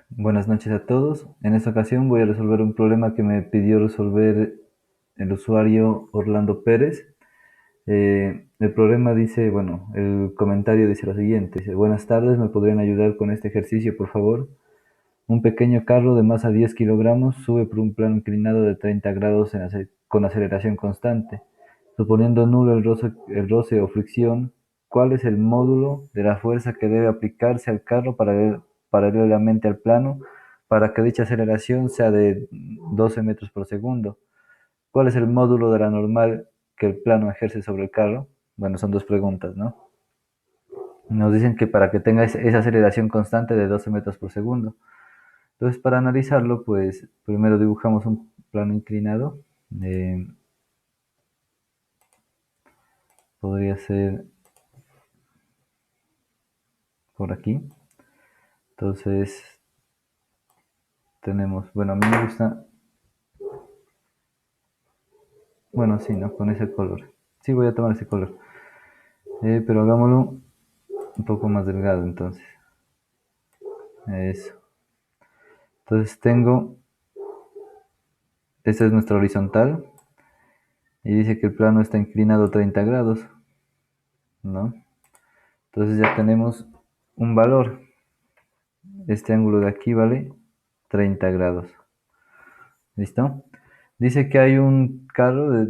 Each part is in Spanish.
Buenas noches a todos. En esta ocasión voy a resolver un problema que me pidió resolver el usuario Orlando Pérez. El problema dice, bueno, el comentario dice lo siguiente. Dice, buenas tardes, ¿me podrían ayudar con este ejercicio, por favor? Un pequeño carro de masa 10 kilogramos sube por un plano inclinado de 30 grados con aceleración constante. Suponiendo nulo el roce o fricción, ¿cuál es el módulo de la fuerza que debe aplicarse al carro paralelamente al plano para que dicha aceleración sea de 12 metros por segundo? ¿Cuál es el módulo de la normal que el plano ejerce sobre el carro? Bueno, son dos preguntas, ¿no? Nos dicen que para que tenga esa aceleración constante de 12 metros por segundo. Entonces, para analizarlo, pues primero dibujamos un plano inclinado. Eh, Podría ser por aquí. Entonces, tenemos, bueno, a mí me gusta, bueno, sí, ¿no? Con ese color. Sí, voy a tomar ese color. Pero hagámoslo un poco más delgado, entonces. Eso. Entonces esta es nuestra horizontal. Y dice que el plano está inclinado 30 grados, ¿no? Entonces ya tenemos un valor. Este ángulo de aquí vale 30 grados. ¿Listo? Dice que hay un carro de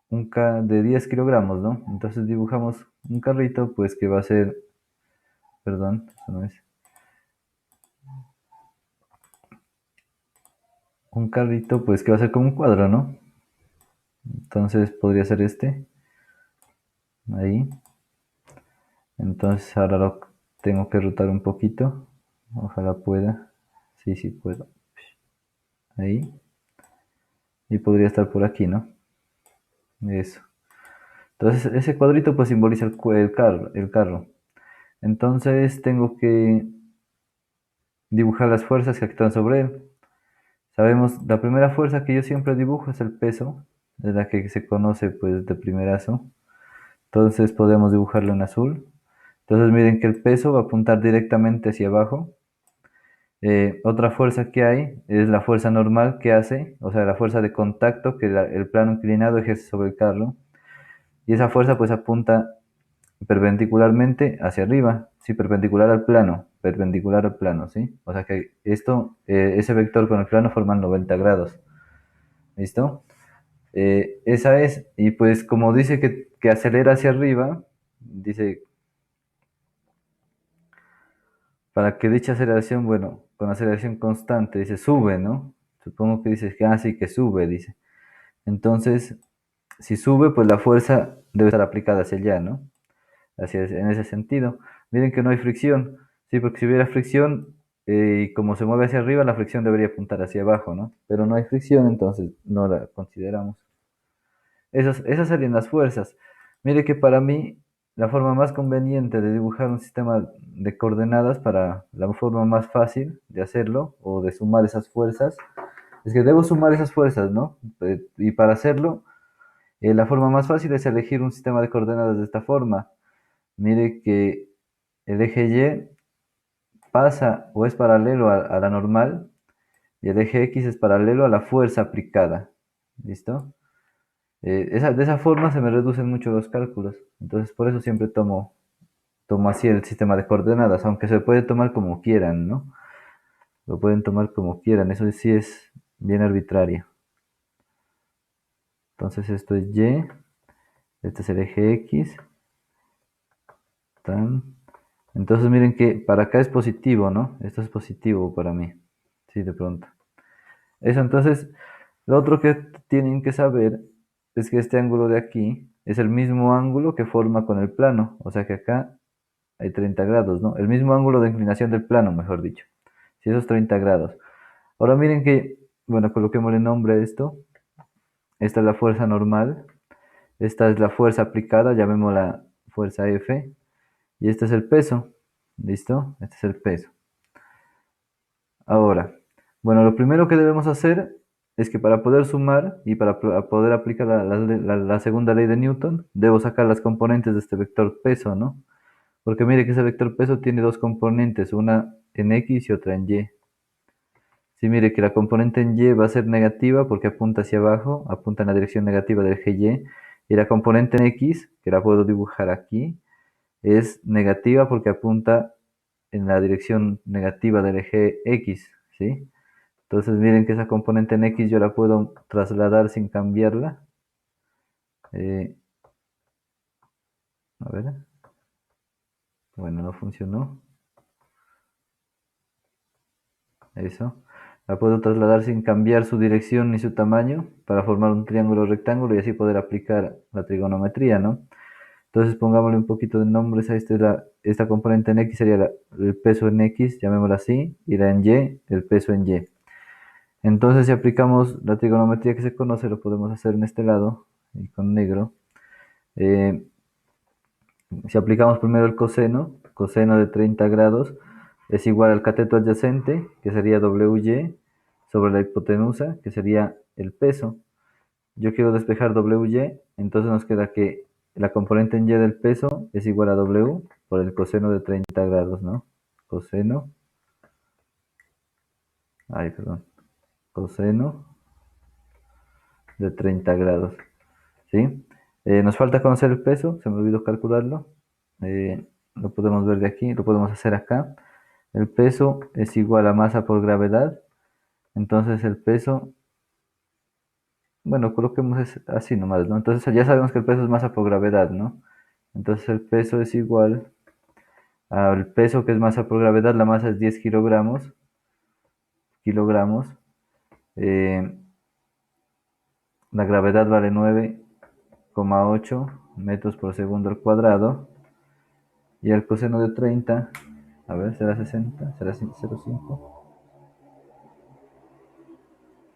10 kilogramos, ¿no? Entonces dibujamos un carrito, pues que va a ser, perdón, eso no es, un carrito, pues que va a ser como un cuadro, ¿no? Entonces podría ser este, ahí. Entonces ahora lo tengo que rotar un poquito. Ojalá pueda. Sí, sí puedo. Ahí. Y podría estar por aquí, ¿no? Eso. Entonces ese cuadrito pues simboliza el carro. Entonces tengo que dibujar las fuerzas que actúan sobre él. Sabemos, la primera fuerza que yo siempre dibujo es el peso, es la que se conoce pues de primerazo. Entonces podemos dibujarlo en azul. Entonces miren que el peso va a apuntar directamente hacia abajo. Otra fuerza que hay es la fuerza normal que hace, o sea, la fuerza de contacto que el plano inclinado ejerce sobre el carro. Y esa fuerza pues apunta perpendicularmente hacia arriba, sí, perpendicular al plano, ¿sí? O sea que ese vector con el plano forman 90 grados, ¿listo? Esa es, y pues como dice que acelera hacia arriba, dice, para que dicha aceleración, bueno, con aceleración constante, dice, sube, ¿no? Supongo que dice que sí, que sube, dice. Entonces, si sube, pues la fuerza debe estar aplicada hacia allá, ¿no? En ese sentido. Miren que no hay fricción, sí, porque si hubiera fricción, y como se mueve hacia arriba, la fricción debería apuntar hacia abajo, ¿no? Pero no hay fricción, entonces no la consideramos. Esas serían las fuerzas. Mire que para mí la forma más conveniente de dibujar un sistema de coordenadas, para la forma más fácil de hacerlo o de sumar esas fuerzas, es que debo sumar esas fuerzas, ¿no? Y para hacerlo, la forma más fácil es elegir un sistema de coordenadas de esta forma. Mire que el eje Y pasa o es paralelo a la normal y el eje X es paralelo a la fuerza aplicada. ¿Listo? De esa forma se me reducen mucho los cálculos. Entonces, por eso siempre tomo así el sistema de coordenadas, aunque se puede tomar como quieran, ¿no? Lo pueden tomar como quieran, eso sí es bien arbitrario. Entonces, esto es Y, este es el eje X, tan. Entonces, miren que para acá es positivo, ¿no? Esto es positivo para mí, sí, de pronto. Eso, entonces, lo otro que tienen que saber es que este ángulo de aquí es el mismo ángulo que forma con el plano, o sea que acá hay 30 grados, ¿no? El mismo ángulo de inclinación del plano, mejor dicho. Si esos 30 grados. Ahora miren que, bueno, coloquémosle nombre a esto. Esta es la fuerza normal. Esta es la fuerza aplicada, llamémosla fuerza F. Y este es el peso. ¿Listo? Este es el peso. Ahora, bueno, lo primero que debemos hacer es que para poder sumar y para poder aplicar la segunda ley de Newton, debo sacar las componentes de este vector peso, ¿no? Porque mire que ese vector peso tiene dos componentes, una en X y otra en Y. Sí, mire que la componente en Y va a ser negativa porque apunta hacia abajo, apunta en la dirección negativa del eje Y. Y la componente en X, que la puedo dibujar aquí, es negativa porque apunta en la dirección negativa del eje X, ¿sí? Entonces miren que esa componente en X yo la puedo trasladar sin cambiarla. Eh, a ver, bueno, no funcionó. Eso. La puedo trasladar sin cambiar su dirección ni su tamaño para formar un triángulo rectángulo y así poder aplicar la trigonometría, ¿no? Entonces pongámosle un poquito de nombres a esta componente en X sería el peso en X, llamémosla así, y la en Y, el peso en Y. Entonces si aplicamos la trigonometría que se conoce, lo podemos hacer en este lado, y con negro. Eh, si aplicamos primero el coseno de 30 grados es igual al cateto adyacente, que sería WY, sobre la hipotenusa, que sería el peso. Yo quiero despejar WY, entonces nos queda que la componente en Y del peso es igual a W por el coseno de 30 grados, ¿no? Coseno, perdón, coseno de 30 grados, ¿sí? Nos falta conocer el peso, se me olvidó calcularlo. Lo podemos ver de aquí, lo podemos hacer acá. El peso es igual a masa por gravedad. Entonces el peso, bueno, coloquemos así nomás, ¿no? Entonces ya sabemos que el peso es masa por gravedad, ¿no? Entonces el peso es igual al peso que es masa por gravedad. La masa es 10 kilogramos. Eh, la gravedad vale 9,8 metros por segundo al cuadrado. Y el coseno de 30, a ver, ¿será 60? ¿Será 0,5?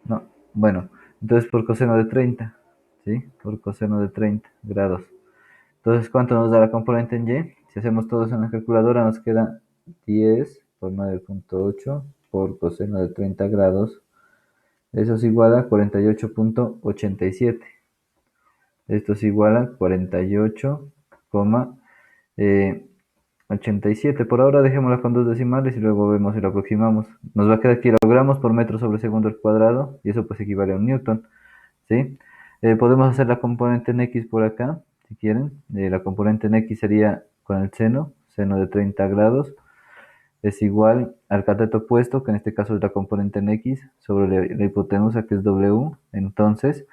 No, bueno, entonces por coseno de 30, ¿sí? Por coseno de 30 grados. Entonces, ¿cuánto nos da la componente en Y? Si hacemos todo eso en la calculadora, nos queda 10 por 9,8 por coseno de 30 grados. Eso es igual a 48,87. Esto es igual a 48,87. Por ahora dejémosla con dos decimales y luego vemos si lo aproximamos. Nos va a quedar kilogramos por metro sobre segundo al cuadrado y eso pues equivale a un newton, ¿sí? Podemos hacer la componente en X por acá, si quieren. La componente en X sería con el seno de 30 grados, es igual al cateto opuesto, que en este caso es la componente en X, sobre la hipotenusa, que es W. Entonces,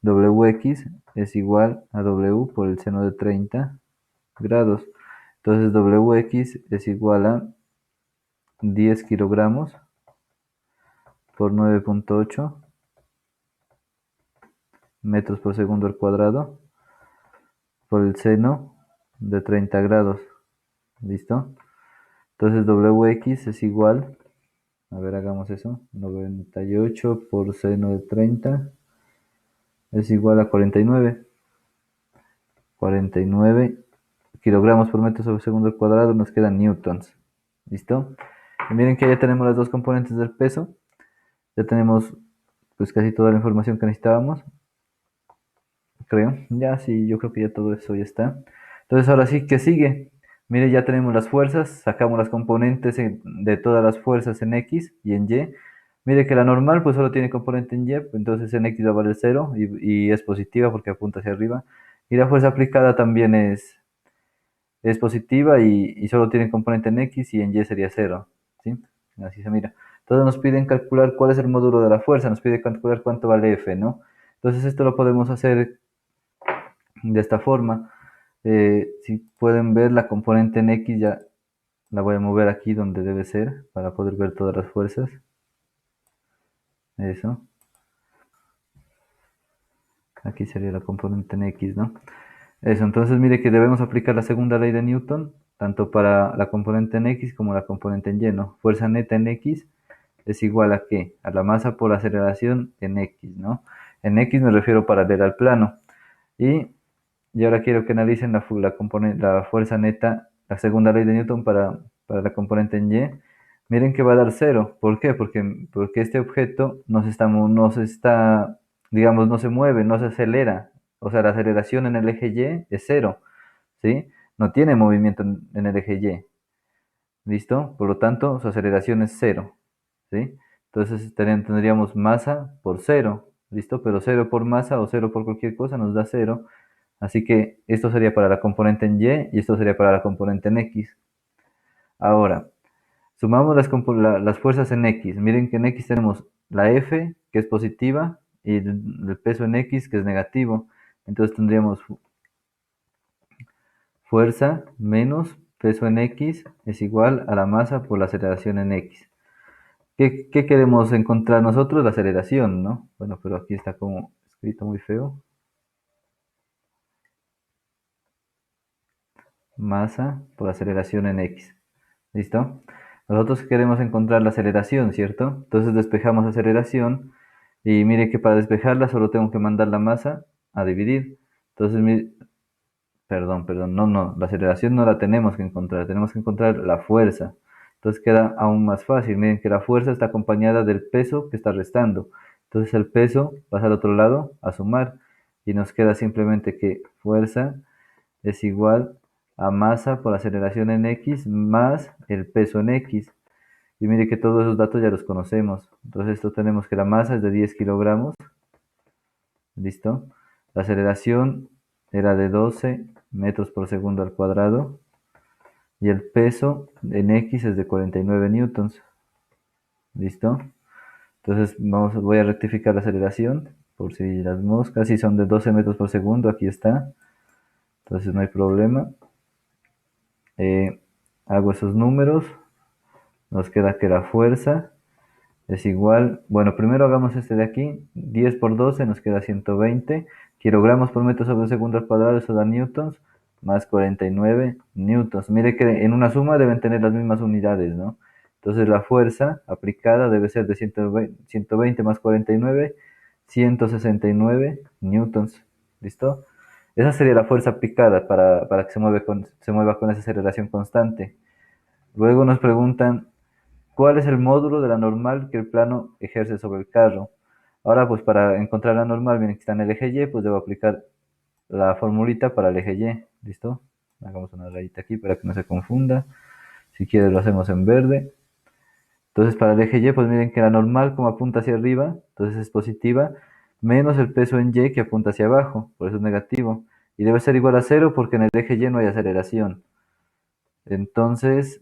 WX es igual a W por el seno de 30 grados. Entonces, WX es igual a 10 kilogramos por 9,8 metros por segundo al cuadrado por el seno de 30 grados. ¿Listo? Entonces WX es igual, a ver, hagamos eso, 98 por seno de 30 es igual a 49 kilogramos por metro sobre segundo al cuadrado, nos quedan newtons. ¿Listo? Y miren que ya tenemos las dos componentes del peso, ya tenemos pues casi toda la información que necesitábamos, creo. Ya sí, yo creo que ya todo eso ya está. Entonces ahora sí, ¿qué sigue? Mire, ya tenemos las fuerzas, sacamos las componentes de todas las fuerzas en X y en Y. Mire que la normal pues solo tiene componente en Y, entonces en X va a valer 0 y es positiva porque apunta hacia arriba. Y la fuerza aplicada también es positiva y solo tiene componente en X y en Y sería 0, ¿sí? Así se mira. Entonces nos piden calcular cuál es el módulo de la fuerza, nos pide calcular cuánto vale F, ¿no? Entonces esto lo podemos hacer de esta forma. Si pueden ver la componente en X, ya la voy a mover aquí donde debe ser para poder ver todas las fuerzas. Eso. Aquí sería la componente en X, ¿no? Eso, entonces mire que debemos aplicar la segunda ley de Newton, tanto para la componente en X como la componente en Y, ¿no? Fuerza neta en X es igual a ¿qué? A la masa por aceleración en X, ¿no? En X me refiero paralela al plano. Y ahora quiero que analicen la fuerza neta, la segunda ley de Newton para la componente en Y. Miren que va a dar cero. ¿Por qué? Porque este objeto no se está, digamos, no se mueve, no se acelera. O sea, la aceleración en el eje Y es cero, ¿sí? no tiene movimiento en el eje Y. ¿Listo? Por lo tanto, su aceleración es cero. ¿Sí? Entonces tendríamos masa por cero. ¿Listo? Pero cero por masa o cero por cualquier cosa nos da cero. Así que esto sería para la componente en Y y esto sería para la componente en X. Ahora, sumamos las fuerzas en X. Miren que en X tenemos la F, que es positiva, y el peso en X, que es negativo. Entonces tendríamos fuerza menos peso en X es igual a la masa por la aceleración en X. ¿Qué queremos encontrar nosotros? La aceleración, ¿no? Bueno, pero aquí está como escrito muy feo. Masa por aceleración en X. ¿Listo? Nosotros queremos encontrar la aceleración, ¿cierto? Entonces despejamos aceleración y mire que para despejarla solo tengo que mandar la masa a dividir. Entonces, perdón, no, la aceleración no la tenemos que encontrar la fuerza. Entonces queda aún más fácil. Miren que la fuerza está acompañada del peso que está restando. Entonces el peso pasa al otro lado a sumar y nos queda simplemente que fuerza es igual a masa por aceleración en X más el peso en X. Y mire que todos esos datos ya los conocemos. Entonces esto tenemos que la masa es de 10 kilogramos. ¿Listo? La aceleración era de 12 metros por segundo al cuadrado. Y el peso en X es de 49 newtons. ¿Listo? Entonces voy a rectificar la aceleración. Por si las moscas, si son de 12 metros por segundo, aquí está. Entonces no hay problema. Hago esos números. Nos queda que la fuerza es igual, bueno, primero hagamos este de aquí, 10 por 12 nos queda 120 kilogramos por metro sobre segundo al cuadrado, eso da newtons, más 49 newtons. Mire que en una suma deben tener las mismas unidades, ¿no? Entonces la fuerza aplicada debe ser de 120 más 49, 169 newtons. ¿Listo? Esa sería la fuerza aplicada para que se mueva con esa aceleración constante. Luego nos preguntan ¿cuál es el módulo de la normal que el plano ejerce sobre el carro? Ahora, pues para encontrar la normal, miren que está en el eje Y, pues debo aplicar la formulita para el eje Y. ¿Listo? Hagamos una rayita aquí para que no se confunda. Si quieres lo hacemos en verde. Entonces para el eje Y, pues miren que la normal como apunta hacia arriba, entonces es positiva, menos el peso en Y que apunta hacia abajo, por eso es negativo. Y debe ser igual a cero porque en el eje Y no hay aceleración. Entonces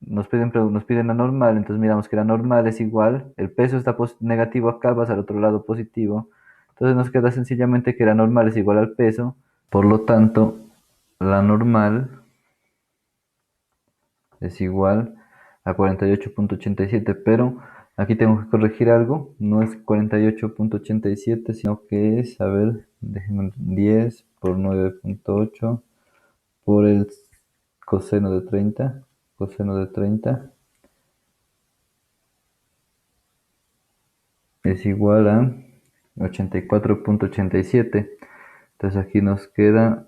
nos piden la normal, entonces miramos que la normal es igual, el peso está negativo acá, vas al otro lado positivo, entonces nos queda sencillamente que la normal es igual al peso, por lo tanto la normal es igual a 48,87, pero aquí tengo que corregir algo, no es 48,87, sino que es, a ver, déjenme 10 por 9,8 por el coseno de 30, coseno de 30 es igual a 84,87. Entonces aquí nos queda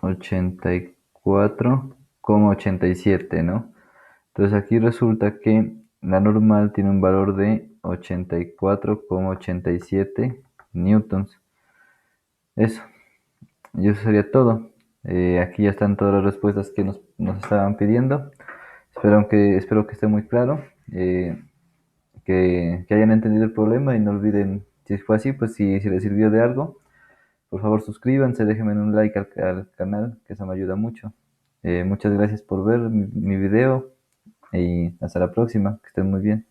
84,87, ¿no? Entonces aquí resulta que la normal tiene un valor de 84,87 newtons. Eso, y eso sería todo. Aquí ya están todas las respuestas que nos estaban pidiendo. Espero que esté muy claro. Que hayan entendido el problema y no olviden, si fue así, pues si les sirvió de algo, por favor suscríbanse, déjenme un like al canal, que eso me ayuda mucho. Muchas gracias por ver mi video y hasta la próxima, que estén muy bien.